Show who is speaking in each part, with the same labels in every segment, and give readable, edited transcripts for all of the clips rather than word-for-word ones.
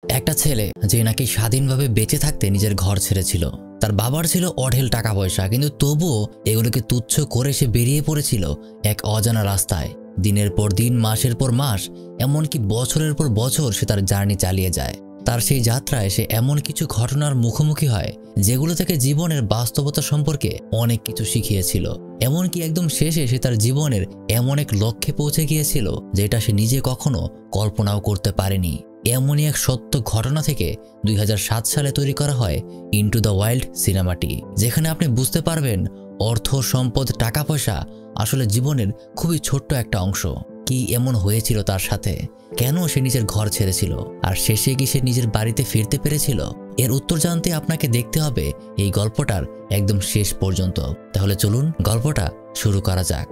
Speaker 1: একটা ছেলে যে নাকি স্বাধীনভাবে বেঁচে থাকতে নিজের ঘর ছেড়েছিল। তার বাবার ছিল অঢেল টাকা পয়সা, কিন্তু তবুও এগুলোকে তুচ্ছ করে সে বেরিয়ে পড়েছিল এক অজানা রাস্তায়। দিনের পর দিন, মাসের পর মাস, এমনকি বছরের পর বছর সে তার জার্নি চালিয়ে যায়। তার সেই যাত্রায় সে এমন কিছু ঘটনার মুখোমুখি হয় যেগুলো থেকে জীবনের বাস্তবতা সম্পর্কে অনেক কিছু শিখিয়েছিল। এমনকি একদম শেষে সে তার জীবনের এমন এক লক্ষ্যে পৌঁছে গিয়েছিল যেটা সে নিজে কখনো কল্পনাও করতে পারেনি। এমনই এক সত্য ঘটনা থেকে 2007 সালে তৈরি করা হয় ইনটু দ্য ওয়াইল্ড সিনেমাটি, যেখানে আপনি বুঝতে পারবেন অর্থ, সম্পদ, টাকা পয়সা আসলে জীবনের খুবই ছোট্ট একটা অংশ। কি এমন হয়েছিল তার সাথে? কেন সে নিজের ঘর ছেড়েছিল? আর শেষে কি সে নিজের বাড়িতে ফিরতে পেরেছিল? এর উত্তর জানতে আপনাকে দেখতে হবে এই গল্পটার একদম শেষ পর্যন্ত। তাহলে চলুন গল্পটা শুরু করা যাক।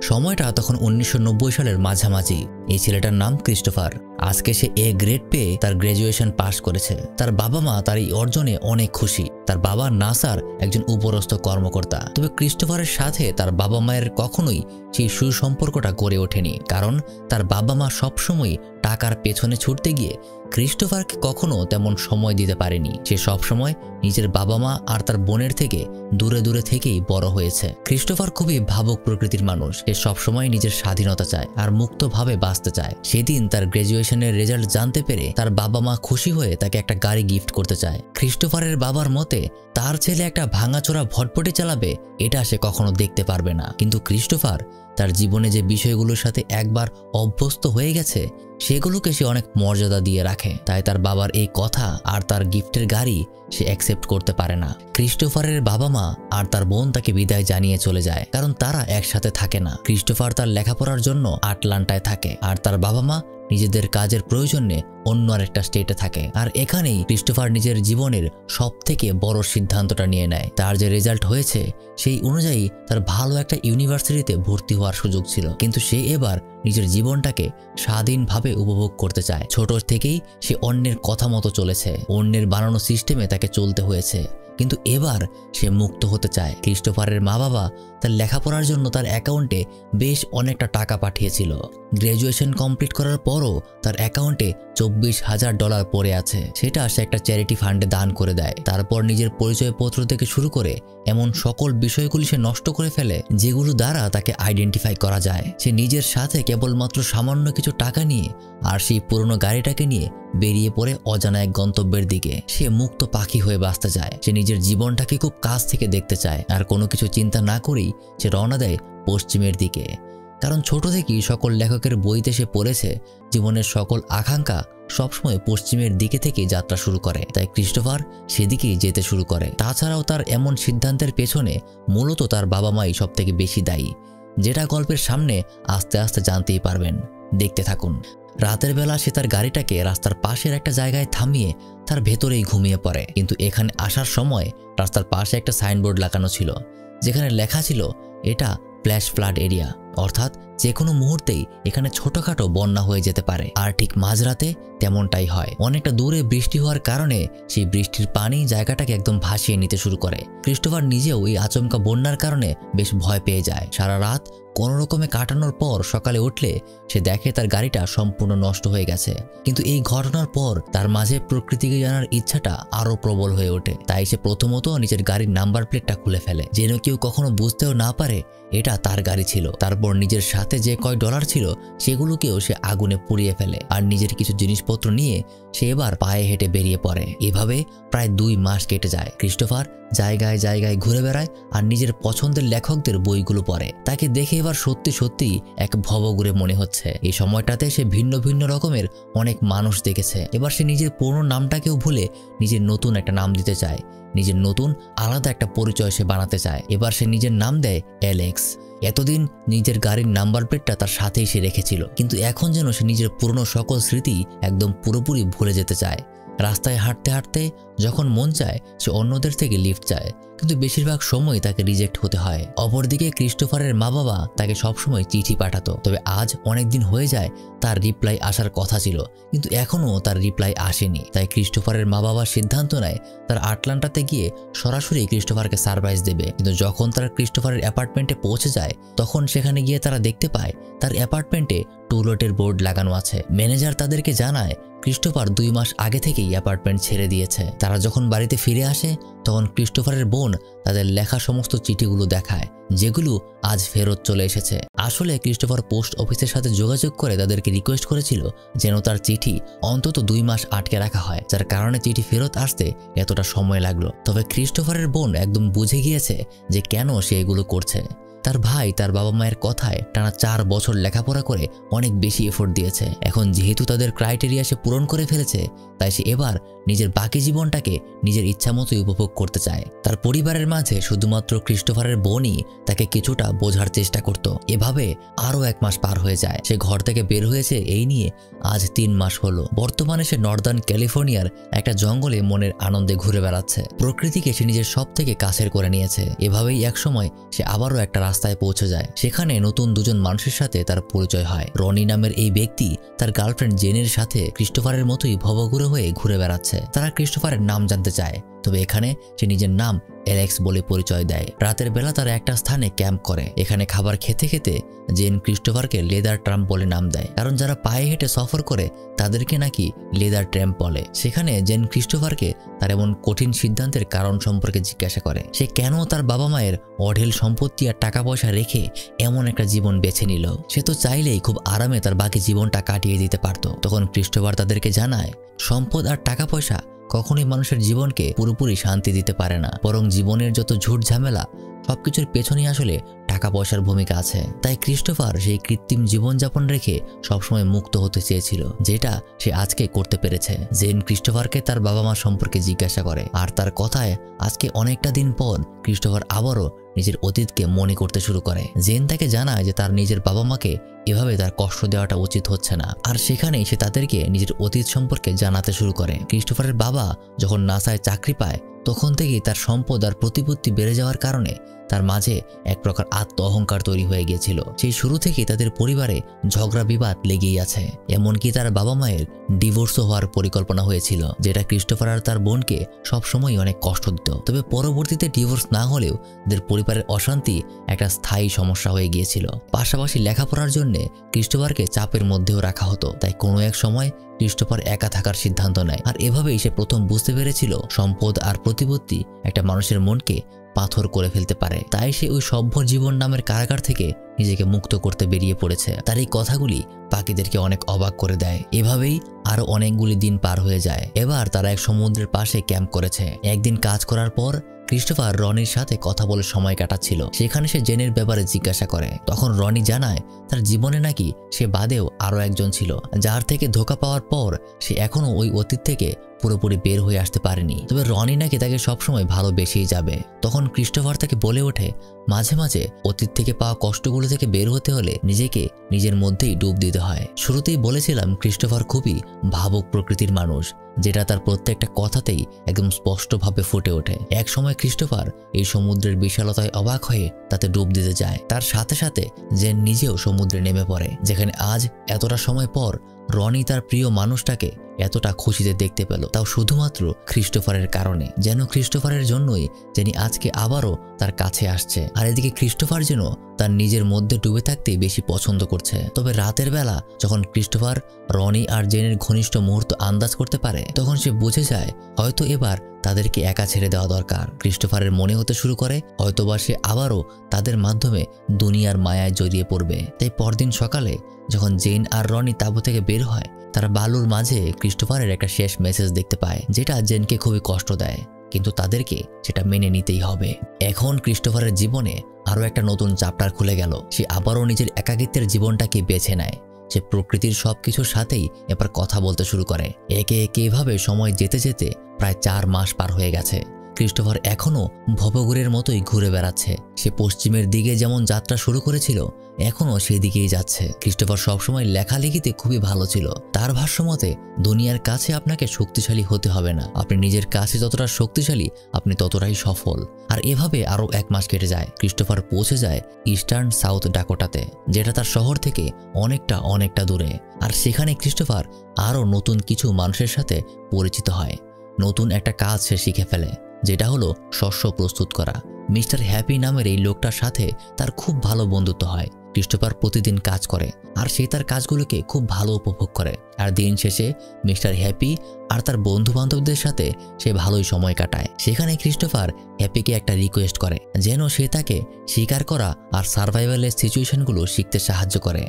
Speaker 1: সময়টা তখন 1990 সালের মাঝামাঝি। এই ছেলেটার নাম ক্রিস্টোফার। আজকে সে এ গ্রেড পেয়ে তার গ্র্যাজুয়েশন পাশ করেছে। তার বাবা মা তার এই অর্জনে অনেক খুশি। তার বাবা নাসার একজন উপরস্থ কর্মকর্তা। তবে ক্রিস্টোফারের সাথে তার বাবা মায়ের কখনোই সেই সুসম্পর্কটা গড়ে ওঠেনি, কারণ তার বাবা মা সবসময় টাকার পেছনে ছুটতে গিয়ে ক্রিস্টোফারকে কখনো তেমন সময় দিতে পারেনি। সে সবসময় নিজের বাবা মা আর তার বোনের থেকে দূরে দূরে থেকেই বড় হয়েছে। ক্রিস্টোফার খুবই ভাবুক প্রকৃতির মানুষ। সে সবসময় নিজের স্বাধীনতা চায় আর মুক্তভাবে বাঁচতে চায়। সেদিন তার গ্র্যাজুয়েশনের রেজাল্ট জানতে পেরে তার বাবা মা খুশি হয়ে তাকে একটা গাড়ি গিফট করতে চায়। ক্রিস্টোফারের বাবার মতে তার ছেলে একটা ভাঙাচোরা ভটভটি চালাবে এটা সে কখনো দেখতে পারবে না। কিন্তু ক্রিস্টোফার তার জীবনে যে বিষয়গুলোর সাথে একবার অভ্যস্ত হয়ে গেছে সেগুলোকে সে অনেক মর্যাদা দিয়ে রাখে। তাই তার বাবার এই কথা আর তার গিফটের গাড়ি সে অ্যাকসেপ্ট করতে পারে না। ক্রিস্টোফারের বাবা মা আর তার বোন তাকে বিদায় জানিয়ে চলে যায়, কারণ তারা একসাথে থাকে না। ক্রিস্টোফার তার লেখাপড়ার জন্য আটলান্টায় থাকে আর তার বাবা মা নিজেদের কাজের প্রয়োজনে অন্য আরেকটা স্টেটে থাকে। আর এখানেই ক্রিস্টোফার নিজের জীবনের সবথেকে বড় সিদ্ধান্তটা নিয়ে নেয়। তার যে রেজাল্ট হয়েছে সেই অনুযায়ী তার ভালো একটা ইউনিভার্সিটিতে ভর্তি হওয়ার সুযোগ ছিল, কিন্তু সে এবার নিজের জীবনটাকে স্বাধীনভাবে উপভোগ করতে চায়। ছোট থেকেই সে অন্যের কথা মতো চলেছে, অন্যের বানানো সিস্টেমে তাকে চলতে হয়েছে, কিন্তু এবার সে মুক্ত হতে চায়। ক্রিস্টোফারের মা বাবা তার লেখাপড়ার জন্য তার অ্যাকাউন্টে বেশ অনেকটা টাকা পাঠিয়েছিল। গ্র্যাজুয়েশন কমপ্লিট করার পরও তার অ্যাকাউন্টে $24,000 পড়ে আছে। সেটা সে একটা চ্যারিটি ফান্ডে দান করে দেয়। তারপর নিজের পরিচয়পত্র থেকে শুরু করে এমন সকল বিষয়গুলি সে নষ্ট করে ফেলে যেগুলো দ্বারা তাকে আইডেন্টিফাই করা যায়। সে নিজের সাথে কেবলমাত্র সামান্য কিছু টাকা নিয়ে আর সেই পুরনো গাড়িটাকে নিয়ে বেরিয়ে পড়ে অজানা এক গন্তব্যের দিকে। সে মুক্ত পাখি হয়ে বাঁচতে চায়। সে নিজের জীবনটাকে খুব কাছ থেকে দেখতে চায় আর কোনো কিছু চিন্তা না করেই সে রওনা দেয় পশ্চিমের দিকে। কারণ ছোট থেকেই সকল লেখকের বইতে সে পড়েছে জীবনের সকল আকাঙ্ক্ষা সবসময় পশ্চিমের দিকে থেকে যাত্রা শুরু করে। তাই ক্রিস্টোফার সেদিকেই যেতে শুরু করে। তাছাড়াও তার এমন সিদ্ধান্তের পেছনে মূলত তার বাবা মাই সব থেকে বেশি দায়ী, যেটা গল্পের সামনে আস্তে আস্তে জানতেই পারবেন। দেখতে থাকুন। রাতের বেলা সে তার গাড়িটাকে রাস্তার পাশের একটা জায়গায় থামিয়ে তার ভেতরেই ঘুমিয়ে পড়ে। কিন্তু এখানে আসার সময় রাস্তার পাশে একটা সাইনবোর্ড লাগানো ছিল যেখানে লেখা ছিল এটা ফ্ল্যাশ ফ্লাড এরিয়া, অর্থাৎ যে কোনো মুহূর্তেই এখানে ছোটখাটো বন্যা হয়ে যেতে পারে। আর ঠিক মাঝরাতে তেমনটাই হয়। অনেকটা দূরে বৃষ্টি হওয়ার কারণে সেই বৃষ্টির পানি জায়গাটাকে একদম ভাসিয়ে নিতে শুরু করে। ক্রিস্টোফার নিজেও এই আচমকা বন্যার কারণে বেশ ভয় পেয়ে যায়। সারা রাত কোনো রকমে কাটানোর পর সকালে উঠলে সে দেখে তার গাড়িটা সম্পূর্ণ নষ্ট হয়ে গেছে। কিন্তু এই ঘটনার পর তার মাঝে প্রকৃতিকে জানার ইচ্ছাটা আরো প্রবল হয়ে ওঠে। তাই সে প্রথমত নিজের গাড়ির নাম্বার প্লেটটা খুলে ফেলে, যেন কেউ কখনো বুঝতেও না পারে এটা তার গাড়ি ছিল। তারপর নিজের সাথে যে কয় ডলার ছিল সেগুলোকেও সে আগুনে পুড়িয়ে ফেলে আর নিজের কিছু জিনিসপত্র নিয়ে সে এবার পায়ে হেঁটে বেরিয়ে পড়ে। এভাবে প্রায় 2 মাস কেটে যায়। ক্রিস্টোফার জায়গায় জায়গায় ঘুরে বেড়ায় আর নিজের পছন্দের লেখকদের বইগুলো পড়ে। তাকে দেখে এবার সত্যি সত্যি এক ভবঘুরে মনে হচ্ছে। এই সময়টাতে সে ভিন্ন ভিন্ন রকমের অনেক মানুষ দেখেছে। এবার সে নিজের পুরনো নামটাকেও ভুলে নিজের নতুন একটা নাম দিতে চায়। নিজের নতুন আলাদা একটা পরিচয় সে বানাতে চায়। এবার সে নিজের নাম দেয় অ্যালেক্স। এতদিন নিজের গাড়ির নাম্বার প্লেটটা তার সাথেই সে রেখেছিল, কিন্তু এখন যেন সে নিজের পুরনো সকল স্মৃতি একদম পুরোপুরি ভুলে যেতে চায়। রাস্তায় হাঁটতে হাঁটতে যখন মন চায় সে অন্যদের থেকে লিফট চায়, কিন্তু বেশিরভাগ সময় তাকে রিজেক্ট হতে হয়। অপরদিকে ক্রিস্টোফারের মা বাবা তাকে সবসময় চিঠি পাঠাতো, তবে আজ অনেক দিন হয়ে যায় তার রিপ্লাই আসার কথা ছিল, কিন্তু এখনও তার রিপ্লাই আসেনি। তাই ক্রিস্টোফারের মা বাবা সিদ্ধান্ত নেয় তার আটলান্টাতে গিয়ে সরাসরি ক্রিস্টোফারকে সারপ্রাইজ দেবে। কিন্তু যখন তারা ক্রিস্টোফারের অ্যাপার্টমেন্টে পৌঁছে যায় তখন সেখানে গিয়ে তারা দেখতে পায় তার অ্যাপার্টমেন্টে টু লেটের বোর্ড লাগানো আছে। ম্যানেজার তাদেরকে জানায় ক্রিস্টোফার 2 মাস আগে থেকেই অ্যাপার্টমেন্ট ছেড়ে দিয়েছে। তারা যখন বাড়িতে ফিরে আসে তখন ক্রিস্টোফারের বোন তাদের লেখা সমস্ত চিঠিগুলো দেখায়, যেগুলো আজ ফেরত চলে এসেছে। আসলে ক্রিস্টোফার পোস্ট অফিসের সাথে যোগাযোগ করে তাদেরকে রিকোয়েস্ট করেছিল যেন তার চিঠি অন্তত 2 মাস আটকে রাখা হয়, যার কারণে চিঠি ফেরত আসতে এতটা সময় লাগলো। তবে ক্রিস্টোফারের বোন একদম বুঝে গিয়েছে যে কেন সে এগুলো করছে। তার ভাই তার বাবা মায়ের কথায় টানা 4 বছর লেখাপড়া করে অনেক বেশি এফোর্ট দিয়েছে। এখন যেহেতু তাদের ক্রাইটেরিয়া সে পূরণ করে ফেলেছে, তাই সে এবার নিজের বাকি জীবনটাকে নিজের ইচ্ছা মতোই উপভোগ করতে চায়। তার পরিবারের মাঝে শুধুমাত্র ক্রিস্টোফারের বোনই তাকে কিছুটা বোঝার চেষ্টা করত। এভাবে আরও 1 মাস পার হয়ে যায়। সে ঘর থেকে বের হয়েছে এই নিয়ে আজ 3 মাস হলো। বর্তমানে সে নর্দার্ন ক্যালিফোর্নিয়ার একটা জঙ্গলে মনের আনন্দে ঘুরে বেড়াচ্ছে। প্রকৃতিকে সে নিজের সব থেকে কাছের করে নিয়েছে। এভাবেই একসময় সে আবারও একটা রাস্তায় পৌঁছে যায়। সেখানে নতুন 2জন মানুষের সাথে তার পরিচয় হয়। রনি নামের এই ব্যক্তি তার গার্লফ্রেন্ড জেনের সাথে ক্রিস্টোফারের মতোই ভবঘুরে হয়ে ঘুরে বেড়াচ্ছে। তারা ক্রিস্টোফারের নাম জানতে চায়, তবে এখানে সে নিজের নাম অ্যালেক্স বলে পরিচয় দেয়। রাতের বেলা তারা একটা স্থানে ক্যাম্প করে। এখানে খাবার খেতে খেতে জেন ক্রিস্টোফারকে লেদার ট্রাম্প বলে নাম দেয়, কারণ যারা পায়ে হেঁটে সফর করে তাদেরকে নাকি লেদার ট্রাম্প বলে। সেখানে জেন ক্রিস্টোফারকে তার এমন কঠিন সিদ্ধান্তের কারণ সম্পর্কে জিজ্ঞাসা করে। সে কেন তার বাবা মায়ের অঢেল সম্পত্তি আর টাকা পয়সা রেখে এমন একটা জীবন বেছে নিল। সে তো চাইলেই খুব আরামে তার বাকি জীবনটা কাটিয়ে দিতে পারত। তখন ক্রিস্টোফার তাদেরকে জানায়, সম্পদ আর টাকা পয়সা কখনোই মানুষের জীবনকে পুরোপুরি শান্তি দিতে পারে না, বরং জীবনের যত ঝুট ঝামেলা সবকিছুর পেছনেই আসলে টাকা পয়সার ভূমিকা আছে। তাই ক্রিস্টোফার সেই কৃত্রিম জীবনযাপন রেখে সবসময় মুক্ত হতে চেয়েছিল, যেটা সে আজকে করতে পেরেছে। জেন ক্রিস্টোফারকে তার বাবা মা সম্পর্কে জিজ্ঞাসা করে, আর তার কথায় আজকে অনেকটা দিন পর ক্রিস্টোফার আবারও নিজের অতীতকে মনে করতে শুরু করে। জেন তাকে জানায় যে তার নিজের বাবা মাকে এভাবে তার কষ্ট দেওয়াটা উচিত হচ্ছে না, আর সেখানেই সে তাদেরকে নিজের অতীত সম্পর্কে জানাতে শুরু করে। ক্রিস্টোফারের বাবা যখন নাসায় চাকরি পায় তখন থেকেই তার সম্পদ আর প্রতিপত্তি বেড়ে যাওয়ার কারণে তার মাঝে এক প্রকার আত্ম অহংকার তৈরি হয়ে গিয়েছিল। সেই শুরু থেকেই তাদের পরিবারে ঝগড়া বিবাদ লেগেই আছে। এমনকি তার বাবা মায়ের ডিভোর্সও হওয়ার পরিকল্পনা হয়েছিল, যেটা ক্রিস্টোফার আর তার বোনকে সবসময় অনেক কষ্ট দিত। তবে পরবর্তীতে ডিভোর্স না হলেও তাদের পরিবারের অশান্তি একটা স্থায়ী সমস্যা হয়ে গিয়েছিল। পাশাপাশি লেখাপড়ার জন্য ক্রিস্টোফারকে চাপের মধ্যেও রাখা হতো। তাই কোনো এক সময় ক্রিস্টোফার একা থাকার সিদ্ধান্ত নেয়, আর এভাবেই সে প্রথম বুঝতে পেরেছিল সম্পদ আর প্রতিপত্তি একটা মানুষের মনকে পাথর করে ফেলতে পারে। তাই সে ওই সভ্য জীবন নামের কারাগার থেকে নিজেকে মুক্ত করতে বেরিয়ে পড়েছে। তার এই কথাগুলি বাকিদেরকে অনেক অবাক করে দেয়। এভাবেই আরো অনেকগুলি দিন পার হয়ে যায়। এবার তারা এক সমুদ্রের পাশে ক্যাম্প করেছে। একদিন কাজ করার পর ক্রিস্টোফার রনির সাথে কথা বলে সময় কাটাচ্ছিল। সেখানে সে জেনের ব্যাপারে জিজ্ঞাসা করে। তখন রনি জানায় তার জীবনে নাকি সে বাদেও আরো একজন ছিল, যার থেকে ধোঁকা পাওয়ার পর সে এখনো ওই অতীত থেকে পুরোপুরি বের হয়ে আসতে পারেনি। তবে রনি নাকি তাকে সবসময় ভালোবেসেই যাবে। তখন ক্রিস্টোফার তাকে বলে ওঠে, মাঝে মাঝে অতীত থেকে পাওয়া কষ্টগুলো থেকে বের হতে হলে নিজেকে নিজের মধ্যেই ডুব দিতে হয়। শুরুতেই বলেছিলাম ক্রিস্টোফার খুবই ভাবুক প্রকৃতির মানুষ, যেটা তার প্রত্যেকটা কথাতেই একদম স্পষ্টভাবে ফুটে ওঠে। এক সময় ক্রিস্টোফার এই সমুদ্রের বিশালতায় অবাক হয়ে তাতে ডুব দিতে যায়। তার সাথে সাথে জেন নিজেও সমুদ্রে নেমে পড়ে, যেখানে আজ এতটা সময় পর রনি তার প্রিয় মানুষটাকে এতটা খুশিতে দেখতে পেল, তাও শুধুমাত্র ক্রিস্টোফারের কারণে। যেন ক্রিস্টোফারের জন্যই যিনি আজকে আবারও তার কাছে আসছে। আর এদিকে ক্রিস্টোফার যেন তার নিজের মধ্যে ডুবে থাকতেই বেশি পছন্দ করছে। তবে রাতের বেলা যখন ক্রিস্টোফার রনি আর জেনের ঘনিষ্ঠ মুহূর্ত আন্দাজ করতে পারে, তখন সে বুঝে যায় হয়তো এবার তাদেরকে একা ছেড়ে দেওয়া দরকার। ক্রিস্টোফারের মনে হতে শুরু করে হয়তোবা সে আবারও তাদের মাধ্যমে দুনিয়ার মায়ায় জড়িয়ে পড়বে। তাই পরদিন সকালে যখন জেন আর রনি তাঁবু থেকে বের হয়, তারা বালুর মাঝে ক্রিস্টোফারের একটা শেষ মেসেজ দেখতে পায়, যেটা জেনকে খুবই কষ্ট দেয়, কিন্তু তাদেরকে সেটা মেনে নিতেই হবে। এখন ক্রিস্টোফারের জীবনে আরও একটা নতুন চ্যাপ্টার খুলে গেল। সে আবারও নিজের একাকিত্বের জীবনটাকে বেছে নেয়। সে প্রকৃতির সবকিছুর সাথেই এবার কথা বলতে শুরু করে। একে একে এভাবে সময় যেতে যেতে প্রায় 4 মাস পার হয়ে গেছে। ক্রিস্টোফার এখনও ভবঘুরের মতোই ঘুরে বেড়াচ্ছে। সে পশ্চিমের দিকে যেমন যাত্রা শুরু করেছিল এখনও সেই দিকেই যাচ্ছে। ক্রিস্টোফার সবসময় লেখালেখিতে খুবই ভালো ছিল। তার ভাষ্যমতে দুনিয়ার কাছে আপনাকে শক্তিশালী হতে হবে না, আপনি নিজের কাছে যতটা শক্তিশালী আপনি ততটাই সফল। আর এভাবে আরও 1 মাস কেটে যায়। ক্রিস্টোফার পৌঁছে যায় ইস্টার্ন সাউথ ডাকোটাতে, যেটা তার শহর থেকে অনেকটা দূরে। আর সেখানে ক্রিস্টোফার আরও নতুন কিছু মানুষের সাথে পরিচিত হয়। নতুন একটা কাজ সে শিখে ফেলে, যেটা হলো শস্য প্রস্তুত করা। মিস্টার হ্যাপি নামের এই লোকটার সাথে তার খুব ভালো বন্ধুত্ব হয়। ক্রিস্টোফার প্রতিদিন কাজ করে আর সে তার কাজগুলোকে খুব ভালো উপভোগ করে। আর দিন শেষে মিস্টার হ্যাপি আর তার বন্ধু বান্ধবদের সাথে সে ভালোই সময় কাটায়। সেখানে ক্রিস্টোফার হ্যাপিকে একটা রিকোয়েস্ট করে যেন সে তাকে শিকার করা আর সার্ভাইভালের সিচুয়েশনগুলো শিখতে সাহায্য করে।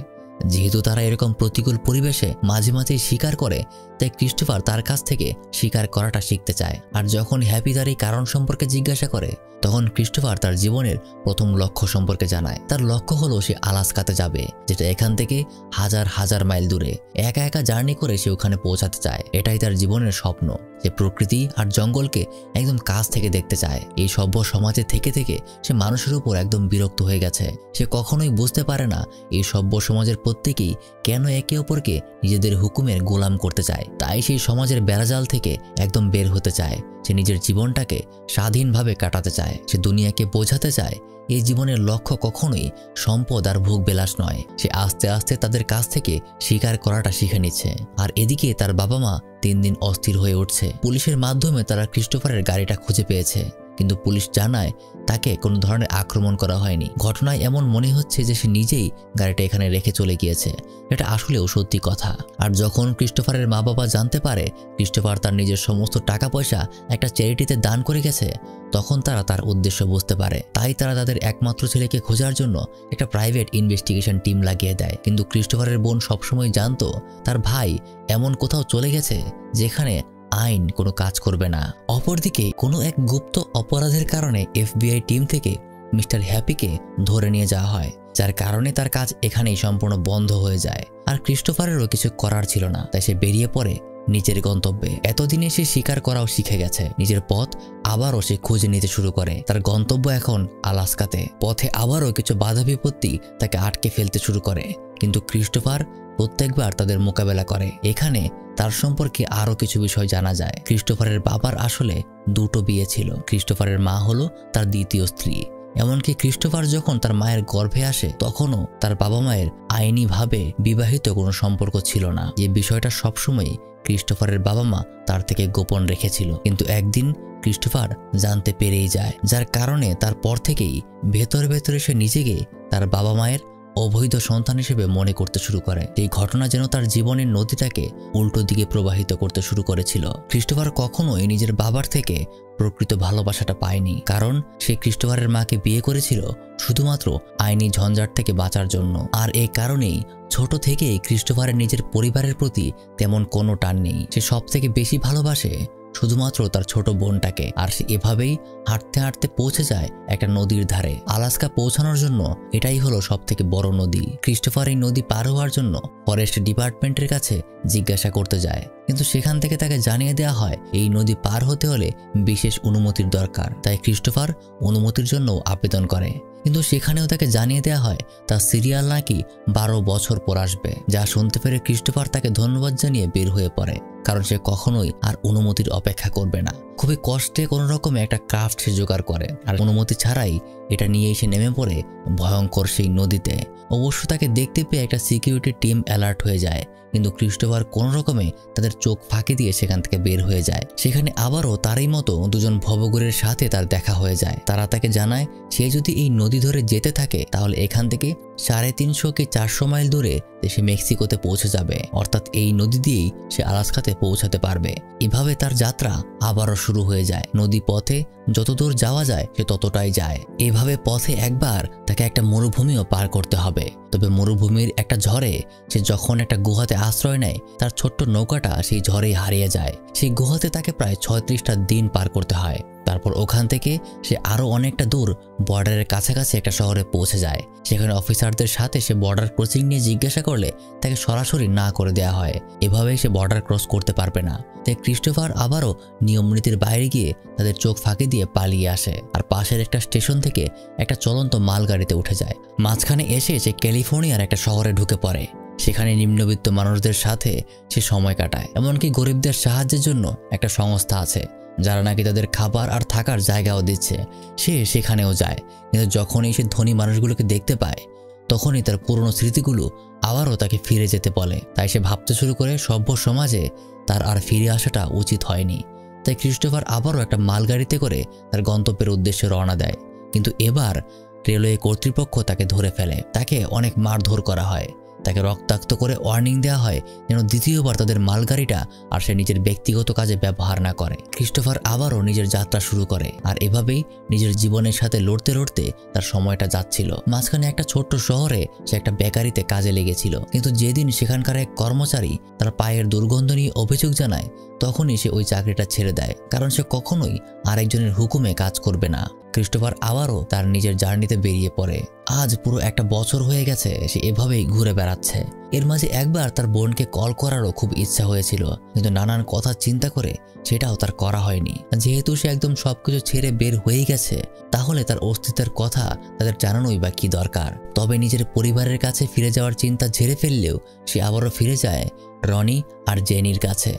Speaker 1: যেহেতু তারা এরকম প্রতিকূল পরিবেশে মাঝে মাঝেই শিকার করে, তাই ক্রিস্টোফার তার কাছ থেকে শিকার করাটা শিখতে চায়। আর যখন হ্যাপি তার এই কারণ সম্পর্কে জিজ্ঞাসা করে, তখন ক্রিস্টোফার তার জীবনের প্রথম লক্ষ্য সম্পর্কে জানায়। তার লক্ষ্য হলো সে আলাস্কাতে যাবে, যেটা এখান থেকে হাজার হাজার মাইল দূরে। একা একা জার্নি করে সে ওখানে পৌঁছাতে চায়। এটাই তার জীবনের স্বপ্ন। সে প্রকৃতি আর জঙ্গলকে একদম কাছ থেকে দেখতে চায়। এই সভ্য সমাজে থেকে থেকে সে মানুষের উপর একদম বিরক্ত হয়ে গেছে। সে কখনোই বুঝতে পারে না এই সভ্য সমাজের প্রত্যেকেই কেন একে অপরকে নিজেদের হুকুমের গোলাম করতে চায়। তাই সেই সমাজের বেড়াজাল থেকে একদম বের হতে চায়। সে নিজের জীবনটাকে স্বাধীনভাবে কাটাতে চায়। সে দুনিয়াকে বোঝাতে চায় এই জীবনের লক্ষ্য কখনোই সম্পদ আর ভোগ বিলাস নয়। সে আস্তে আস্তে তাদের কাছ থেকে শিকার করাটা শিখে নিচ্ছে। আর এদিকে তার বাবা মা দিন দিন অস্থির হয়ে উঠছে। পুলিশের মাধ্যমে তারা ক্রিস্টোফারের গাড়িটা খুঁজে পেয়েছে, কিন্তু পুলিশ জানায় তাকে কোনো ধরনের আক্রমণ করা হয়নি। ঘটনায় এমন মনে হচ্ছে যে সে নিজেই গাড়িটা এখানে রেখে চলে গিয়েছে। এটা আসলেও সত্যি কথা। আর যখন ক্রিস্টোফারের মা বাবা জানতে পারে ক্রিস্টোফার তার নিজের সমস্ত টাকা পয়সা একটা চ্যারিটিতে দান করে গেছে, তখন তারা তার উদ্দেশ্য বুঝতে পারে। তাই তারা তাদের একমাত্র ছেলেকে খোঁজার জন্য একটা প্রাইভেট ইনভেস্টিগেশন টিম লাগিয়ে দেয়। কিন্তু ক্রিস্টোফারের বোন সবসময় জানতো তার ভাই এমন কোথাও চলে গেছে যেখানে আইন কোনো কাজ করবে না। অপরদিকে কোনো এক গুপ্ত অপরাধের কারণে FBI টিম থেকে মিস্টার হ্যাপিকে ধরে নিয়ে যাওয়া হয়, যার কারণে তার কাজ এখানেই সম্পূর্ণ বন্ধ হয়ে যায়। আর ক্রিস্টোফারেরও কিছু করার ছিল না, তাই সে বেরিয়ে পড়ে নিজের গন্তব্যে। এতদিনে সে শিকার করাও শিখে গেছে। নিজের পথ আবারও সে খুঁজে নিতে শুরু করে। তার গন্তব্য এখন আলাস্কাতে। পথে আবারও কিছু বাধা বিপত্তি তাকে আটকে ফেলতে শুরু করে, কিন্তু ক্রিস্টোফার প্রত্যেকবার তাদের মোকাবেলা করে। এখানে তার সম্পর্কে আরও কিছু বিষয় জানা যায়। ক্রিস্টোফারের বাবার আসলে দুটো বিয়ে ছিল। ক্রিস্টোফারের মা হলো তার দ্বিতীয় স্ত্রী। এমনকি ক্রিস্টোফার যখন তার মায়ের গর্ভে আসে, তখনও তার বাবা মায়ের আইনিভাবে বিবাহিত কোনো সম্পর্ক ছিল না। যে বিষয়টা সবসময় ক্রিস্টোফারের বাবা মা তার থেকে গোপন রেখেছিল। কিন্তু একদিন ক্রিস্টোফার জানতে পেরেই যায়, যার কারণে তারপর থেকেই ভেতরে ভেতরে সে নিজেকে তার বাবা মায়ের অবৈধ সন্তান হিসেবে মনে করতে শুরু করে। এই ঘটনা যেন তার জীবনের নদীটাকে উল্টো দিকে প্রবাহিত করতে শুরু করেছিল। ক্রিস্টোফার কখনোই নিজের বাবার থেকে প্রকৃত ভালোবাসাটা পায়নি, কারণ সে ক্রিস্টোফারের মাকে বিয়ে করেছিল শুধুমাত্র আইনি ঝঞ্ঝাট থেকে বাঁচার জন্য। আর এই কারণেই ছোট থেকেই ক্রিস্টোফারের নিজের পরিবারের প্রতি তেমন কোনো টান নেই। সে সব থেকে বেশি ভালোবাসে শুধুমাত্র তার ছোট বোনটাকে। আর সে এভাবেই হাঁটতে হাঁটতে পৌঁছে যায় একটা নদীর ধারে। আলাস্কা পৌঁছানোর জন্য এটাই হলো সব থেকে বড় নদী। ক্রিস্টোফার এই নদী পার হওয়ার জন্য ফরেস্ট ডিপার্টমেন্টের কাছে জিজ্ঞাসা করতে যায়, কিন্তু সেখান থেকে তাকে জানিয়ে দেওয়া হয় এই নদী পার হতে হলে বিশেষ অনুমতির দরকার। তাই ক্রিস্টোফার অনুমতির জন্য আবেদন করে, কিন্তু সেখানেও তাকে জানিয়ে দেওয়া হয় তার সিরিয়াল নাকি 12 বছর পর আসবে। যা শুনতে পেরে ক্রিস্টোফার তাকে ধন্যবাদ জানিয়ে বের হয়ে পড়ে, কারণ সে কখনোই আর অনুমতির অপেক্ষা করবে না। খুবই কষ্টে কোনো রকমে একটা ক্রাফট সে জোগাড় করে, আর অনুমতি ছাড়াই এটা নিয়ে এসে নেমে পড়ে ভয়ঙ্কর সেই নদীতে। অবশ্য তাকে দেখতে পেয়ে একটা সিকিউরিটি টিম অ্যালার্ট হয়ে যায়, কিন্তু ক্রিস্টোফার কোনো রকমে তাদের চোখ ফাঁকি দিয়ে সেখান থেকে বের হয়ে যায়। সেখানে আবারও তারই মতো দুজন ভবঘুরের সাথে তার দেখা হয়ে যায়। তারা তাকে জানায় সে যদি এই নদী ধরে যেতে থাকে তাহলে এখান থেকে 350 কি 400 মাইল দূরে সে মেক্সিকোতে পৌঁছে যাবে, অর্থাৎ এই নদী দিয়েই সে আলাস্কাতে পৌঁছাতে পারবে। এভাবে তার যাত্রা আবারও শুরু হয়ে যায়। নদী পথে যতদূর যাওয়া যায় সে ততটাই যায়। এভাবে পথে একবার তাকে একটা মরুভূমিও পার করতে হবে। তবে মরুভূমির একটা ঝড়ে সে যখন একটা গুহাতে আশ্রয় নেয়, তার ছোট্ট নৌকাটা সেই ঝড়েই হারিয়ে যায়। সেই গুহাতে তাকে প্রায় 36টা দিন পার করতে হয়। তারপর ওখান থেকে সে আরও অনেকটা দূর বর্ডারের কাছাকাছি একটা শহরে পৌঁছে যায়। সেখানে অফিসারদের সাথে সে বর্ডার ক্রসিং নিয়ে জিজ্ঞাসা করলে তাকে সরাসরি না করে দেওয়া হয়। এভাবেই সে বর্ডার ক্রস করতে পারবে না। তাই ক্রিস্টোফার আবারও নিয়ম নীতির বাইরে গিয়ে তাদের চোখ ফাঁকি দিয়ে পালিয়ে আসে, আর পাশের একটা স্টেশন থেকে একটা চলন্ত মালগাড়িতে উঠে যায়। মাঝখানে এসে সে ক্যালিফোর্নিয়ার একটা শহরে ঢুকে পড়ে। সেখানে নিম্নবিত্ত মানুষদের সাথে সে সময় কাটায়। এমনকি গরিবদের সাহায্যের জন্য একটা সংস্থা আছে যারা নাকি তাদের খাবার আর থাকার জায়গাও দিচ্ছে। সে সেখানেও যায়, কিন্তু যখনই সে ধনী মানুষগুলোকে দেখতে পায় তখনই তার পুরনো স্মৃতিগুলো আবারও তাকে ফিরে যেতে বলে। তাই সে ভাবতে শুরু করে সভ্য সমাজে তার আর ফিরে আসাটা উচিত হয়নি। তাই ক্রিস্টোফার আবারও একটা মালগাড়িতে করে তার গন্তব্যের উদ্দেশ্যে রওনা দেয়, কিন্তু এবার রেলওয়ে কর্তৃপক্ষ তাকে ধরে ফেলে। তাকে অনেক মারধর করা হয়, তাকে রক্তাক্ত করে ওয়ার্নিং দেওয়া হয় যেন দ্বিতীয়বার তাদের মালগাড়িটা আর সে নিজের ব্যক্তিগত কাজে ব্যবহার না করে। ক্রিস্টোফার আবারও নিজের যাত্রা শুরু করে, আর এভাবেই নিজের জীবনের সাথে লড়তে লড়তে তার সময়টা যাচ্ছিল। মাঝখানে একটা ছোট্ট শহরে সে একটা বেকারিতে কাজে লেগেছিল, কিন্তু যেদিন সেখানকার এক কর্মচারী তার পায়ের দুর্গন্ধ নিয়ে অভিযোগ জানায়, তখনই সে ওই চাকরিটা ছেড়ে দেয়, কারণ সে কখনোই আরেকজনের হুকুমে কাজ করবে না। ক্রিস্টোফার আবারও তার নিজের জার্নিতে বেরিয়ে পড়ে। আজ পুরো একটা বছর হয়ে গেছে সে এভাবেই ঘুরে বেড়াচ্ছে। এর মাঝে একবার তার বোনকে কল করারও খুব ইচ্ছা হয়েছিল, কিন্তু নানান কথা চিন্তা করে সেটাও তার করা হয়নি। যেহেতু সে একদম সবকিছু ছেড়ে বের হয়ে গেছে, তাহলে তার অস্তিত্বের কথা তাদের জানানোই বা কি দরকার। তবে নিজের পরিবারের কাছে ফিরে যাওয়ার চিন্তা ঝেড়ে ফেললেও সে আবারও ফিরে যায় রনি আর জেনির কাছে।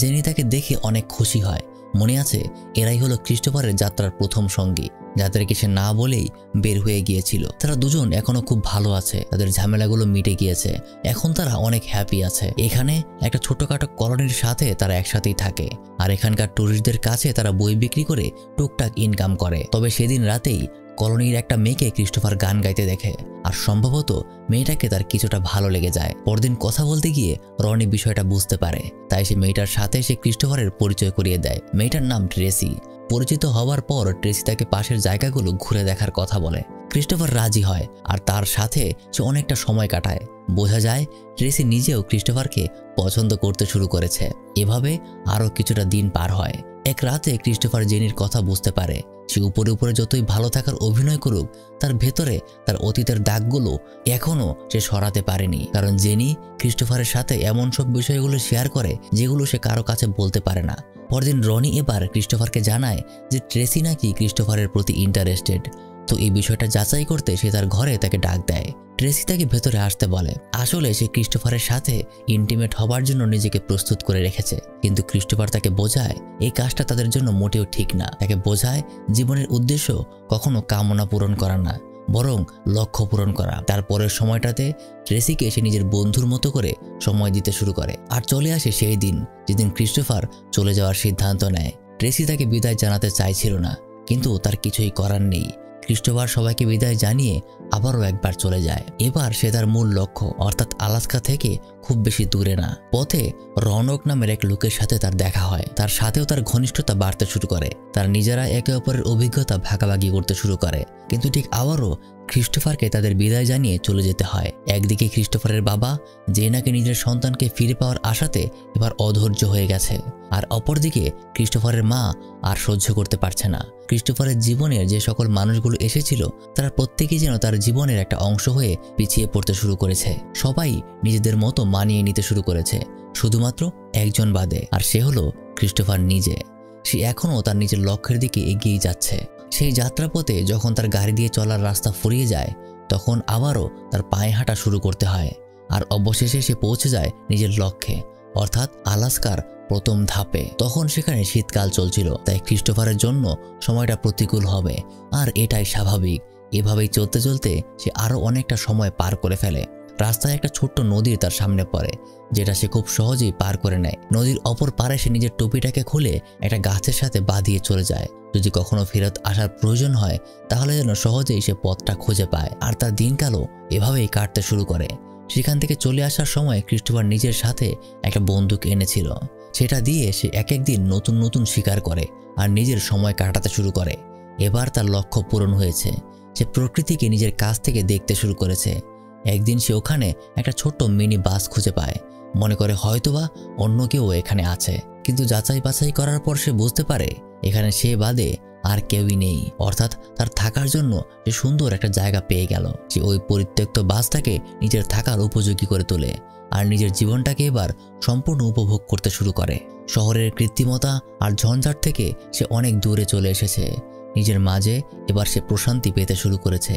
Speaker 1: জেনি তাকে দেখে অনেক খুশি হয়। মনে আছে, এরাই হলো ক্রিস্টোফারের যাত্রার প্রথম সঙ্গী, যাদেরকে সে না বলেই বের হয়ে গিয়েছিল। তারা দুজন এখনো খুব ভালো আছে, তাদের ঝামেলাগুলো মিটে গিয়েছে, এখন তারা অনেক হ্যাপি আছে। এখানে একটা ছোটখাটো কলোনির সাথে তারা একসাথেই থাকে, আর এখানকার টুরিস্টদের কাছে তারা বই বিক্রি করে টুকটাক ইনকাম করে। তবে সেদিন রাতেই কলোনির একটা মেয়েকে ক্রিস্টোফার গান গাইতে দেখে, আর সম্ভবত মেয়েটাকে তার কিছুটা ভালো লেগে যায়। পরদিন কথা বলতে গিয়ে রনি বিষয়টা বুঝতে পারে, তাই সে মেয়েটার সাথে সে ক্রিস্টোফারের পরিচয় করিয়ে দেয়। মেয়েটার নাম ট্রেসি। পরিচিত হওয়ার পর ট্রেসি তাকে পাশের জায়গাগুলো ঘুরে দেখার কথা বলে। ক্রিস্টোফার রাজি হয়, আর তার সাথে সে অনেকটা সময় কাটায়। বোঝা যায় ট্রেসি নিজেও ক্রিস্টোফারকে পছন্দ করতে শুরু করেছে। এভাবে আরও কিছুটা দিন পার হয়। এক রাতে ক্রিস্টোফার জেনির কথা বুঝতে পারে। সে উপরে উপরে যতই ভালো থাকার অভিনয় করুক, তার ভেতরে তার অতীতের দাগগুলো এখনও সে সরাতে পারেনি, কারণ জেনি ক্রিস্টোফারের সাথে এমন সব বিষয়গুলো শেয়ার করে যেগুলো সে কারো কাছে বলতে পারে না। পরদিন রনি এবার ক্রিস্টোফারকে জানায় যে ট্রেসি নাকি ক্রিস্টোফারের প্রতি ইন্টারেস্টেড। তো এই বিষয়টা যাচাই করতে সে তার ঘরে তাকে ডাক দেয়। ট্রেসি তাকে ভেতরে আসতে বলে। আসলে সে ক্রিস্টোফারের সাথে ইন্টিমেট হবার জন্য নিজেকে প্রস্তুত করে রেখেছে, কিন্তু ক্রিস্টোফার তাকে বোঝায় এই কাজটা তাদের জন্য মোটেও ঠিক না। তাকে বোঝায় জীবনের উদ্দেশ্য কখনো কামনা পূরণ করা না, বরং লক্ষ্য পূরণ করা। তারপরের সময়টাতে ট্রেসিকে সে নিজের বন্ধুর মতো করে সময় দিতে শুরু করে। আর চলে আসে সেই দিন যেদিন ক্রিস্টোফার চলে যাওয়ার সিদ্ধান্ত নেয়। ট্রেসি তাকে বিদায় জানাতে চাইছিল না, কিন্তু তার কিছুই করার নেই। ক্রিস্টোফার সবাইকে বিদায় জানিয়ে আবারও একবার চলে যায়। এবার সে তার মূল লক্ষ্য অর্থাৎ আলাস্কা থেকে খুব বেশি দূরে না। পথে রনক নামের এক লোকের সাথে তার দেখা হয়। তার সাথেও তার ঘনিষ্ঠতা বাড়তে শুরু করে। তার নিজেরা একে অপরের অভিজ্ঞতা ভাগাভাগি করতে শুরু করে। কিন্তু ঠিক আবারও ক্রিস্টোফারকে তাদের বিদায় জানিয়ে চলে যেতে হয়। একদিকে ক্রিস্টোফারের বাবা, যে নাকি নিজের সন্তানকে ফিরে পাওয়ার আশাতে এবার অধৈর্য হয়ে গেছে, আর অপরদিকে ক্রিস্টোফারের মা আর সহ্য করতে পারছে না। ক্রিস্টোফারের জীবনের যে সকল মানুষগুলো এসেছিল, তারা প্রত্যেকেই যেন তার জীবনের একটা অংশ হয়ে পিছিয়ে পড়তে শুরু করেছে। সবাই নিজেদের মতো মানিয়ে নিতে শুরু করেছে, শুধুমাত্র একজন বাদে, আর সে হলো ক্রিস্টোফার নিজে। সে এখনও তার নিজের লক্ষ্যের দিকে এগিয়ে যাচ্ছে। সেই যাত্রাপথে যখন তার গাড়ি দিয়ে চলার রাস্তা ফুরিয়ে যায়, তখন আবারও তার পায়ে হাঁটা শুরু করতে হয়। আর অবশেষে সে পৌঁছে যায় নিজের লক্ষ্যে, অর্থাৎ আলাস্কার প্রথম ধাপে। তখন সেখানে শীতকাল চলছিল, তাই ক্রিস্টোফারের জন্য সময়টা প্রতিকূল হবে, আর এটাই স্বাভাবিক। এভাবেই চলতে চলতে সে আরও অনেকটা সময় পার করে ফেলে। রাস্তায় একটা ছোট্ট নদী তার সামনে পড়ে, যেটা সে খুব সহজেই পার করে নেয়। নদীর অপর পারে সে নিজের টুপিটাকে খুলে একটা গাছের সাথে বাঁধিয়ে চলে যায়। যদি কখনো ফেরত আসার প্রয়োজন হয়, তাহলে যেন সহজেই সে পথটা খুঁজে পায়। আর তার দিনকালও এভাবেই কাটতে শুরু করে। সেখান থেকে চলে আসার সময় ক্রিস্টোফার নিজের সাথে একটা বন্দুক এনেছিল। সেটা দিয়ে সে এক একদিন নতুন নতুন শিকার করে আর নিজের সময় কাটাতে শুরু করে। এবার তার লক্ষ্য পূরণ হয়েছে। সে প্রকৃতিকে নিজের কাছ থেকে দেখতে শুরু করেছে। একদিন সে ওখানে একটা ছোট্ট মিনি বাস খুঁজে পায়, মনে করে হয়তোবা অন্য কেউ এখানে আছে। কিন্তু যাচাই বাছাই করার পর সে বুঝতে পারে এখানে সে বাদে আর কেউই নেই, অর্থাৎ তার থাকার জন্য সে সুন্দর একটা জায়গা পেয়ে গেল। সে ওই পরিত্যক্ত বাসটাকে নিজের থাকার উপযোগী করে তোলে আর নিজের জীবনটাকে এবার সম্পূর্ণ উপভোগ করতে শুরু করে। শহরের কৃত্রিমতা আর ঝঞ্ঝাট থেকে সে অনেক দূরে চলে এসেছে। নিজের মাঝে এবার সে প্রশান্তি পেতে শুরু করেছে।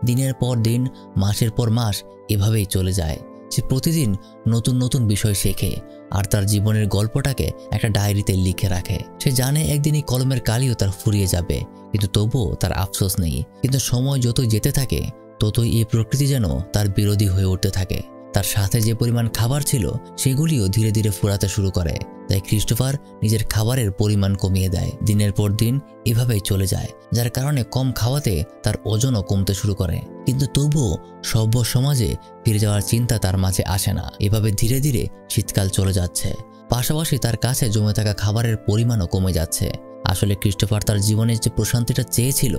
Speaker 1: দিনের পর দিন, মাসের পর মাস এভাবেই চলে যায়। সে প্রতিদিন নতুন নতুন বিষয় শেখে আর তার জীবনের গল্পটাকে একটা ডায়েরিতে লিখে রাখে। সে জানে একদিন এই কলমের কালিও তার ফুরিয়ে যাবে, কিন্তু তবুও তার আফসোস নেই। কিন্তু সময় যতই যেতে থাকে, ততই এই প্রকৃতি যেন তার বিরোধী হয়ে উঠতে থাকে। তার সাথে যে পরিমাণ খাবার ছিল, সেগুলিও ধীরে ধীরে ফুরাতে শুরু করে। তাই ক্রিস্টোফার নিজের খাবারের পরিমাণ কমিয়ে দেয়। দিনের পর দিন এভাবেই চলে যায়, যার কারণে কম খাওয়াতে তার ওজনও কমতে শুরু করে। কিন্তু তবুও সভ্য সমাজে ফিরে যাওয়ার চিন্তা তার মাঝে আসে না। এভাবে ধীরে ধীরে শীতকাল চলে যাচ্ছে, পাশাপাশি তার কাছে জমে থাকা খাবারের পরিমাণও কমে যাচ্ছে। আসলে ক্রিস্টোফার তার জীবনের যে প্রশান্তিটা চেয়েছিল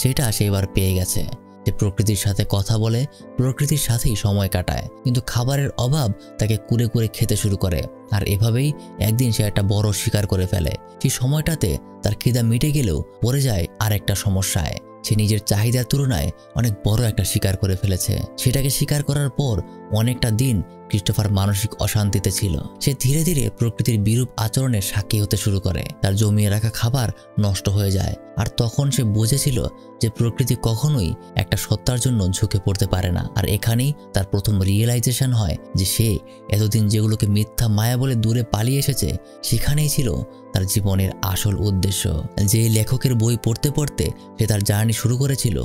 Speaker 1: সেটা সে এবার পেয়ে গেছে। সে প্রকৃতির সাথে কথা বলে, প্রকৃতির সাথেই সময় কাটায়, কিন্তু খাবারের অভাব তাকে কুরে কুরে খেতে শুরু করে। আর এভাবেই একদিন সে একটা বড় শিকার করে ফেলে। সেই সময়টাতে তার খিদা মিটে গেলেও পড়ে যায় আর একটা সমস্যায়। সে নিজের চাহিদার তুলনায় অনেক বড় একটা শিকার করে ফেলেছে। সেটাকে শিকার করার পর অনেকটা দিন ক্রিস্টোফার মানসিক অশান্তিতে ছিল। সে ধীরে ধীরে প্রকৃতির বিরূপ আচরণের সাক্ষী হতে শুরু করে। তার জমিয়ে রাখা খাবার নষ্ট হয়ে যায়, আর তখন সে বুঝেছিল যে প্রকৃতি কখনোই একটা সত্তার জন্য ঝুঁকে পড়তে পারে না। আর এখানেই তার প্রথম রিয়েলাইজেশন হয় যে সে এতদিন যেগুলোকে মিথ্যা মায়া বলে দূরে পালিয়ে এসেছে, সেখানেই ছিল তার জীবনের আসল উদ্দেশ্য। যে লেখকের বই পড়তে পড়তে সে তার জার্নি শুরু করেছিল,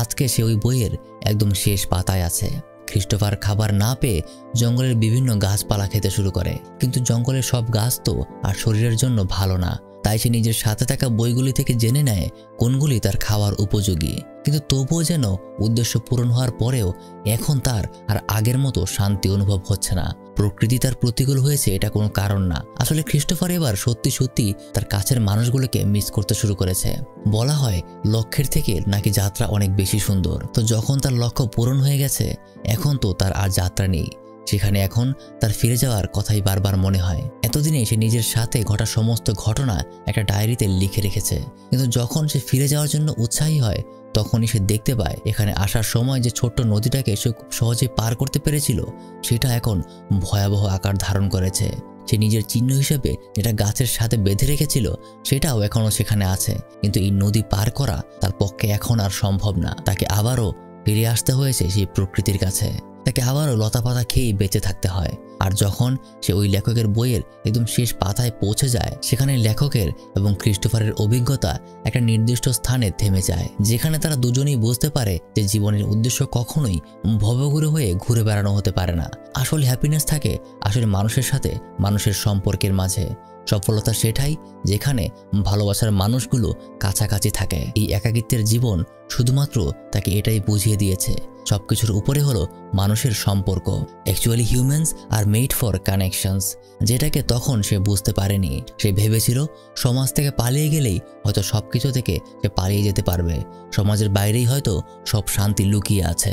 Speaker 1: আজকে সে ওই বইয়ের একদম শেষ পাতায় আছে। ক্রিস্টোফার খাবার না পেয়ে জঙ্গলের বিভিন্ন গাছপালা খেতে শুরু করে, কিন্তু জঙ্গলের সব গাছ তো আর শরীরের জন্য ভালো না। তাই সে নিজের সাথে থাকা বইগুলি থেকে জেনে নেয় কোনগুলি তার খাওয়ার উপযোগী। কিন্তু তবুও যেন উদ্দেশ্য পূরণ হওয়ার পরেও এখন তার আর আগের মতো শান্তি অনুভব হচ্ছে না। প্রকৃতি তার প্রতিকূল হয়েছে এটা কোনো কারণ না। আসলে ক্রিস্টোফার এবার সত্যি সত্যি তার কাছের মানুষগুলোকে মিস করতে শুরু করেছে। বলা হয় লক্ষ্যের থেকে নাকি যাত্রা অনেক বেশি সুন্দর। তো যখন তার লক্ষ্য পূরণ হয়ে গেছে, এখন তো তার আর যাত্রা নেই। সেখানে এখন তার ফিরে যাওয়ার কথাই বারবার মনে হয়। এতদিনে সে নিজের সাথে ঘটা সমস্ত ঘটনা একটা ডায়েরিতে লিখে রেখেছে, কিন্তু যখন সে ফিরে যাওয়ার জন্য উৎসাহী হয়, তখনই সে দেখতে পায় এখানে আসার সময় যে ছোট্ট নদীটাকে সে খুব সহজে পার করতে পেরেছিল, সেটা এখন ভয়াবহ আকার ধারণ করেছে। সে নিজের চিহ্ন হিসেবে যেটা গাছের সাথে বেঁধে রেখেছিল সেটাও এখনও সেখানে আছে, কিন্তু এই নদী পার করা তার পক্ষে এখন আর সম্ভব না। তাকে আবারও ফিরে আসতে হয়েছে সেই প্রকৃতির কাছে। তাকে আবারও লতাপাতা খেয়েই বেঁচে থাকতে হয়। আর যখন সে ওই লেখকের বইয়ের একদম শেষ পাতায় পৌঁছে যায়, সেখানে লেখকের এবং ক্রিস্টোফারের অভিজ্ঞতা একটা নির্দিষ্ট স্থানে থেমে যায়, যেখানে তারা দুজনেই বুঝতে পারে যে জীবনের উদ্দেশ্য কখনোই ভবঘুরে হয়ে ঘুরে বেড়ানো হতে পারে না। আসল হ্যাপিনেস থাকে আসলে মানুষের সাথে মানুষের সম্পর্কের মাঝে। সফলতা সেটাই যেখানে ভালোবাসার মানুষগুলো কাছাকাছি থাকে। এই একাকিত্বের জীবন শুধুমাত্র তাকে এটাই বুঝিয়ে দিয়েছে, সবকিছুর উপরে হলো মানুষের সম্পর্ক। Actually humans are made for connections, যেটাকে তখন সে বুঝতে পারেনি। সে ভেবেছিল সমাজ থেকে পালিয়ে গেলেই হয়তো সবকিছু থেকে সে পালিয়ে যেতে পারবে, সমাজের বাইরেই হয়তো সব শান্তি লুকিয়ে আছে।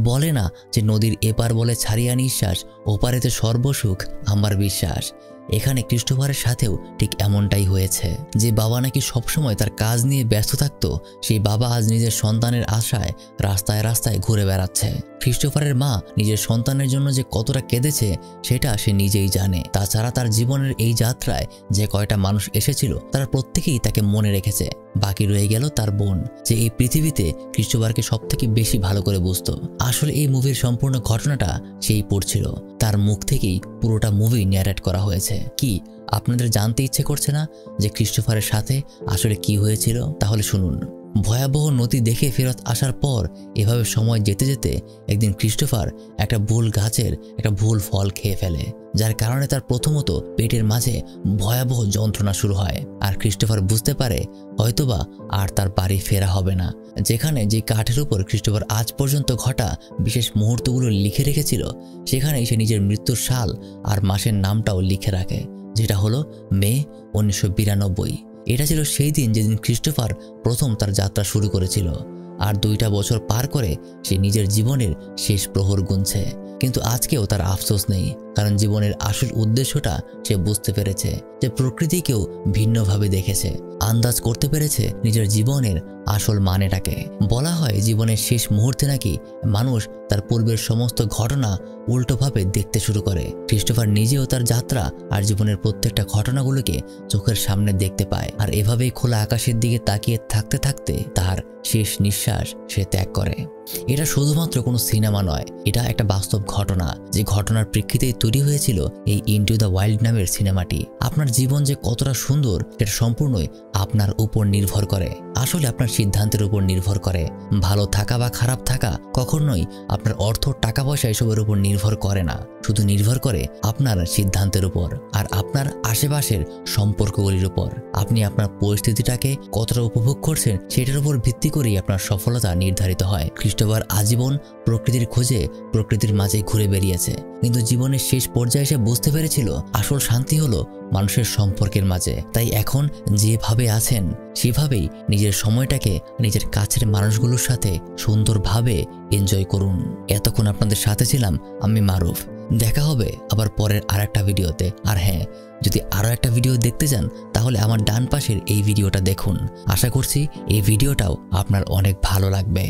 Speaker 1: বলে না যে নদীর এপার বলে ছাড়িয়া নিঃশ্বাস, ওপারেতে সর্বসুখ আমার বিশ্বাস। এখানে ক্রিস্টোফারের সাথেও ঠিক এমনটাই হয়েছে। যে বাবা নাকি সবসময় তার কাজ নিয়ে ব্যস্ত থাকতো, সেই বাবা আজ নিজের সন্তানের আশায় রাস্তায় রাস্তায় ঘুরে বেড়াচ্ছে। ক্রিস্টোফারের মা নিজের সন্তানের জন্য যে কতটা কেঁদেছে সেটা সে নিজেই জানে। তাছাড়া তার জীবনের এই যাত্রায় যে কয়টা মানুষ এসেছিল তারা প্রত্যেকেই তাকে মনে রেখেছে। বাকি রয়ে গেল তার বোন, যে এই পৃথিবীতে ক্রিস্টোফারকে সবথেকে বেশি ভালো করে বুঝতো। আসলে এই মুভির সম্পূর্ণ ঘটনাটা সেই পড়ছিল, তার মুখ থেকেই পুরোটা মুভি ন্যারেট করা হয়েছে। কি আপনাদের জানতে ইচ্ছে করছে না যে ক্রিস্টোফারের সাথে আসলে কি হয়েছিল? তাহলে শুনুন। ভয়াবহ নদী দেখে ফেরত আসার পর এভাবে সময় যেতে যেতে একদিন ক্রিস্টোফার একটা ভুল গাছের একটা ভুল ফল খেয়ে ফেলে, যার কারণে তার প্রথমত পেটের মাঝে ভয়াবহ যন্ত্রণা শুরু হয়। আর ক্রিস্টোফার বুঝতে পারে হয়তোবা আর তার বাড়ি ফেরা হবে না। যেখানে যে কাঠের উপর ক্রিস্টোফার আজ পর্যন্ত ঘটা বিশেষ মুহূর্তগুলো লিখে রেখেছিল, সেখানেই সে নিজের মৃত্যুর সাল আর মাসের নামটাও লিখে রাখে, যেটা হলো মে 1992। এটা ছিল সেই দিন যেদিন ক্রিস্টোফার প্রথম তার যাত্রা শুরু করেছিল। আর 2টা বছর পার করে সে নিজের জীবনের শেষ প্রহর গুনছে। কিন্তু আজকেও তার আফসোস নেই, কারণ জীবনের আসল উদ্দেশ্যটা সে বুঝতে পেরেছে। যে প্রকৃতিকেও ভিন্নভাবে দেখেছে, আন্দাজ করতে পেরেছে নিজের জীবনের আসল মানেটাকে। বলা হয় জীবনের শেষ মুহূর্তে নাকি মানুষ তার পূর্বের সমস্ত ঘটনা উল্টোভাবে দেখতে শুরু করে। ক্রিস্টোফার নিজেও তার যাত্রা আর জীবনের প্রত্যেকটা ঘটনাগুলোকে চোখের সামনে দেখতে পায়। আর এভাবেই খোলা আকাশের দিকে তাকিয়ে থাকতে থাকতে তার শেষ নিঃশ্বাস সে ত্যাগ করে। এটা শুধুমাত্র কোনো সিনেমা নয়, এটা একটা বাস্তব ঘটনা, যে ঘটনার প্রেক্ষিতেই তৈরি হয়েছিল এই ইনটু দ্য ওয়াইল্ড নামের সিনেমাটি। আপনার জীবন যে কতটা সুন্দর সেটা সম্পূর্ণই আপনার উপর নির্ভর করে। আসলে আপনার সিদ্ধান্তের উপর নির্ভর করে। ভালো থাকা বা খারাপ থাকা কখনোই আপনার অর্থ, টাকা পয়সা এসবের উপর নির্ভর করে না, শুধু নির্ভর করে আপনার সিদ্ধান্তের উপর আর আপনার আশেপাশের সম্পর্কগুলির উপর। আপনি আপনার পরিস্থিতিটাকে কতটা উপভোগ করছেন সেটার উপর ভিত্তি করেই আপনার সফলতা নির্ধারিত হয়। ক্রিস্টোফার আজীবন প্রকৃতির খোঁজে প্রকৃতির মাঝে ঘুরে বেরিয়েছে, কিন্তু জীবনের শেষ পর্যায়ে সে বুঝতে পেরেছিল আসল শান্তি হলো মানুষের সম্পর্কের মাঝে। তাই এখন যেভাবে আছেন সেভাবেই নিজের সময়টাকে নিজের কাছের মানুষগুলোর সাথে সুন্দরভাবে এনজয় করুন। এতক্ষণ আপনাদের সাথে ছিলাম আমি মারুফ। দেখা হবে আবার পরের আরেকটা ভিডিওতে। আর হ্যাঁ, যদি আরও একটা ভিডিও দেখতে চান তাহলে আমার ডান পাশের এই ভিডিওটা দেখুন। আশা করছি এই ভিডিওটাও আপনার অনেক ভালো লাগবে।